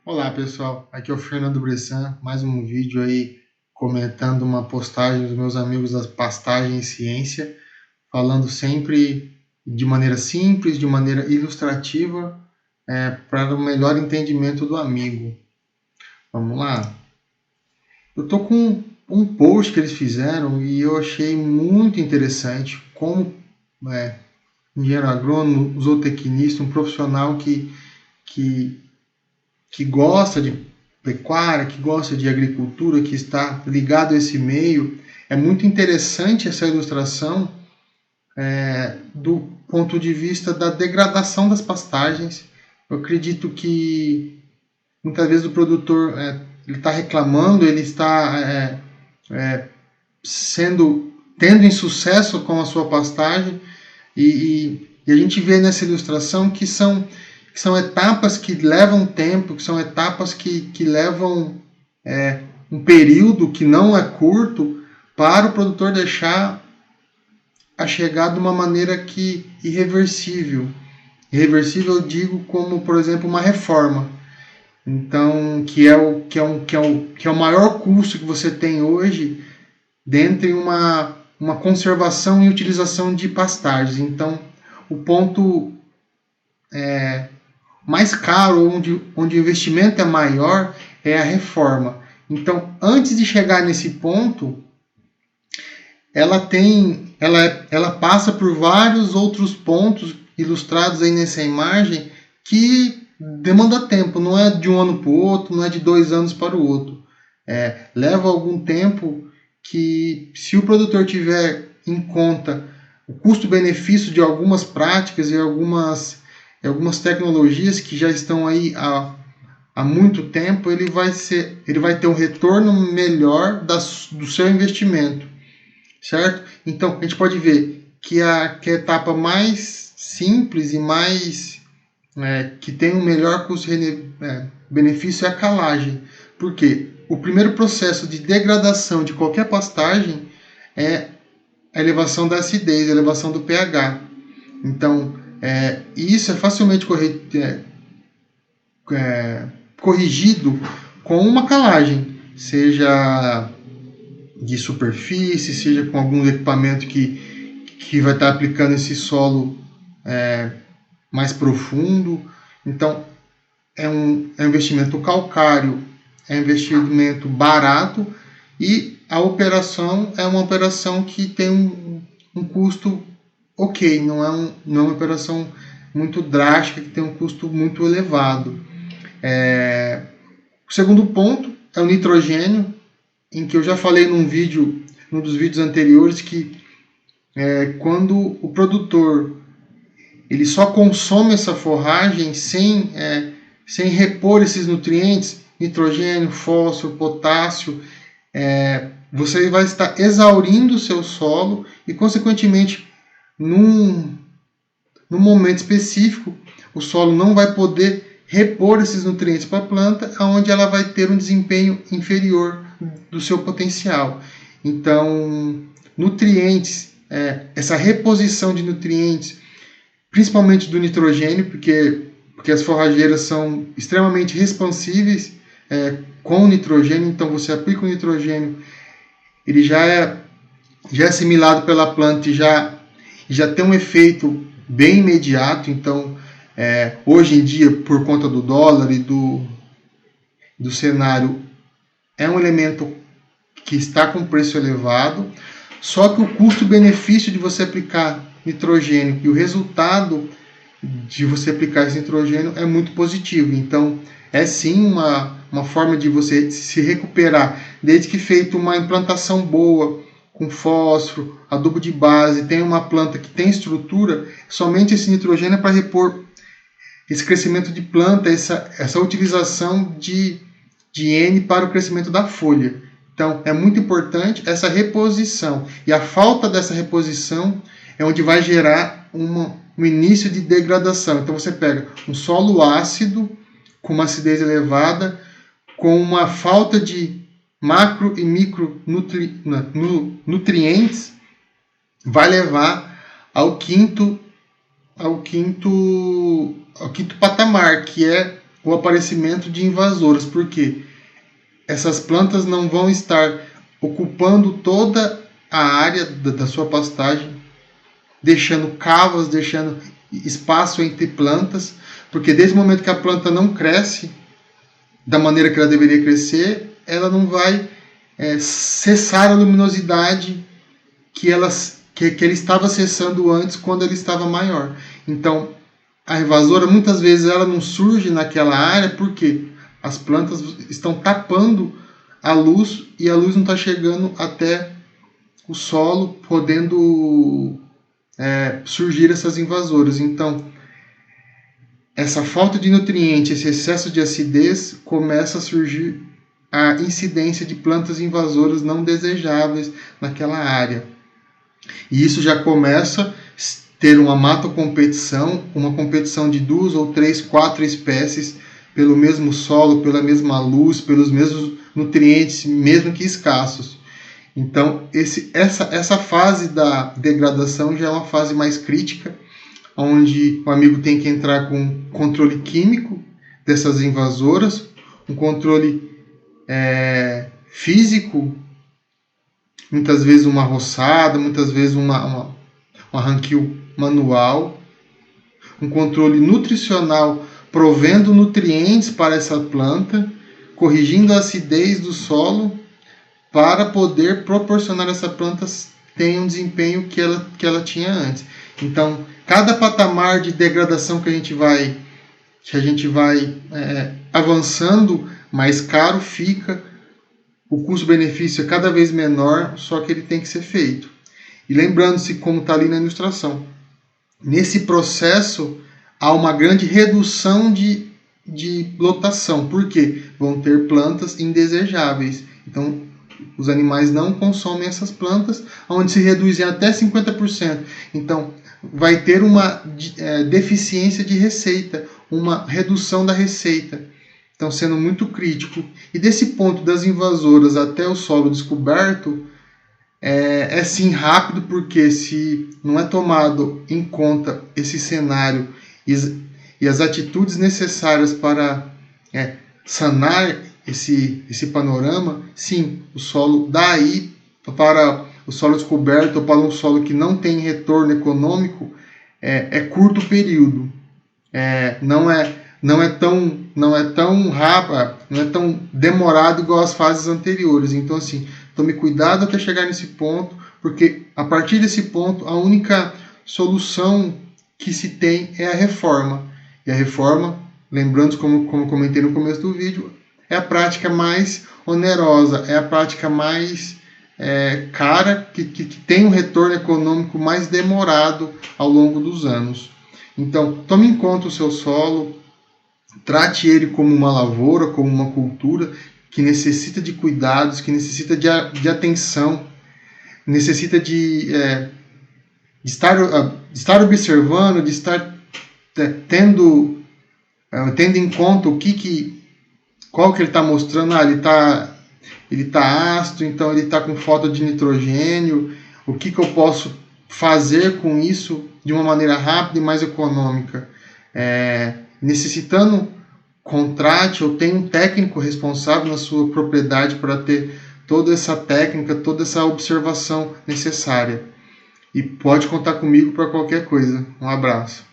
Olá pessoal, aqui é o Fernando Bressan, mais um vídeo aí comentando uma postagem dos meus amigos da Pastagem Ciência, falando sempre de maneira simples, de maneira ilustrativa, para o melhor entendimento do amigo. Vamos lá? Eu estou com um post que eles fizeram e eu achei muito interessante como engenheiro agrônomo, zootecnista, um profissional que que gosta de pecuária, que gosta de agricultura, que está ligado a esse meio, é muito interessante essa ilustração do ponto de vista da degradação das pastagens. Eu acredito que muitas vezes o produtor ele está reclamando, ele está tendo insucesso com a sua pastagem e a gente vê nessa ilustração que são etapas que levam tempo, que são etapas que levam um período que não é curto para o produtor deixar a chegar de uma maneira que irreversível. Irreversível eu digo como, por exemplo, uma reforma. Então, que é o maior custo que você tem hoje dentro de uma conservação e utilização de pastagens. Então, o ponto mais caro, onde o investimento é maior, é a reforma. Então, antes de chegar nesse ponto, ela passa por vários outros pontos ilustrados aí nessa imagem que demanda tempo, não é de um ano para o outro, não é de 2 anos para o outro. Leva algum tempo que, se o produtor tiver em conta o custo-benefício de algumas práticas e algumas tecnologias que já estão aí há muito tempo, ele vai ter um retorno melhor do seu investimento, certo? Então, a gente pode ver que a etapa mais simples e mais que tem um melhor custo-benefício é a calagem. Por quê? O primeiro processo de degradação de qualquer pastagem é a elevação da acidez, a elevação do pH. Então, isso é facilmente corrigido com uma calagem, seja de superfície, seja com algum equipamento que vai estar aplicando esse solo mais profundo. Então, é um investimento calcário, é um investimento barato e a operação é uma operação que tem um custo ok, não é uma operação muito drástica, que tem um custo muito elevado. O segundo ponto é o nitrogênio, em que eu já falei num dos vídeos anteriores, que quando o produtor ele só consome essa forragem sem repor esses nutrientes, nitrogênio, fósforo, potássio, você vai estar exaurindo o seu solo e, consequentemente, num momento específico, o solo não vai poder repor esses nutrientes para a planta, onde ela vai ter um desempenho inferior do seu potencial. Então, nutrientes, essa reposição de nutrientes, principalmente do nitrogênio, porque as forrageiras são extremamente responsíveis com o nitrogênio, então você aplica o nitrogênio, ele já é assimilado pela planta e já tem um efeito bem imediato. Então, hoje em dia, por conta do dólar e do cenário, é um elemento que está com preço elevado, só que o custo-benefício de você aplicar nitrogênio e o resultado de você aplicar esse nitrogênio é muito positivo. Então, é sim uma forma de você se recuperar, desde que feito uma implantação boa, com fósforo, adubo de base, tem uma planta que tem estrutura, somente esse nitrogênio é para repor esse crescimento de planta, essa utilização de N para o crescimento da folha. Então, é muito importante essa reposição. E a falta dessa reposição é onde vai gerar um início de degradação. Então, você pega um solo ácido, com uma acidez elevada, com uma falta de macro e micro nutrientes, vai levar ao quinto patamar, que é o aparecimento de invasoras, porque essas plantas não vão estar ocupando toda a área da sua pastagem, deixando cavas, deixando espaço entre plantas, porque desde o momento que a planta não cresce da maneira que ela deveria crescer, ela não vai cessar a luminosidade que ele estava cessando antes, quando ele estava maior. Então, a invasora, muitas vezes, ela não surge naquela área porque as plantas estão tapando a luz e a luz não está chegando até o solo, podendo surgir essas invasoras. Então, essa falta de nutriente, esse excesso de acidez, começa a surgir a incidência de plantas invasoras não desejáveis naquela área. E isso já começa a ter uma matocompetição, uma competição de 2 ou 3, 4 espécies pelo mesmo solo, pela mesma luz, pelos mesmos nutrientes, mesmo que escassos. Então, essa fase da degradação já é uma fase mais crítica, onde o amigo tem que entrar com controle químico dessas invasoras, um controle físico, muitas vezes uma roçada, muitas vezes um arranquio manual, um controle nutricional provendo nutrientes para essa planta, corrigindo a acidez do solo para poder proporcionar a essa planta tenha um desempenho que ela tinha antes. Então, cada patamar de degradação que a gente vai avançando, mais caro fica, o custo-benefício é cada vez menor, só que ele tem que ser feito. E lembrando-se, como está ali na ilustração, nesse processo há uma grande redução de lotação, porque vão ter plantas indesejáveis. Então, os animais não consomem essas plantas, onde se reduzem até 50%. Então, vai ter uma deficiência de receita, uma redução da receita. Então, sendo muito crítico. E desse ponto das invasoras até o solo descoberto, é sim rápido, porque se não é tomado em conta esse cenário e as atitudes necessárias para sanar esse panorama, sim, o solo daí para o solo descoberto ou para um solo que não tem retorno econômico é curto período. Não é tão rápido, não é tão demorado igual as fases anteriores. Então, assim, tome cuidado até chegar nesse ponto, porque a partir desse ponto a única solução que se tem é a reforma. E a reforma, lembrando, como comentei no começo do vídeo, é a prática mais onerosa, é a prática mais cara, que tem um retorno econômico mais demorado ao longo dos anos. Então, tome em conta o seu solo, trate ele como uma lavoura, como uma cultura que necessita de cuidados, que necessita de atenção, necessita de estar observando, de estar tendo em conta qual que ele está mostrando. Ele tá ácido, então ele está com falta de nitrogênio. O que eu posso fazer com isso de uma maneira rápida e mais econômica? Necessitando, contrate ou tenha um técnico responsável na sua propriedade para ter toda essa técnica, toda essa observação necessária. E pode contar comigo para qualquer coisa. Um abraço.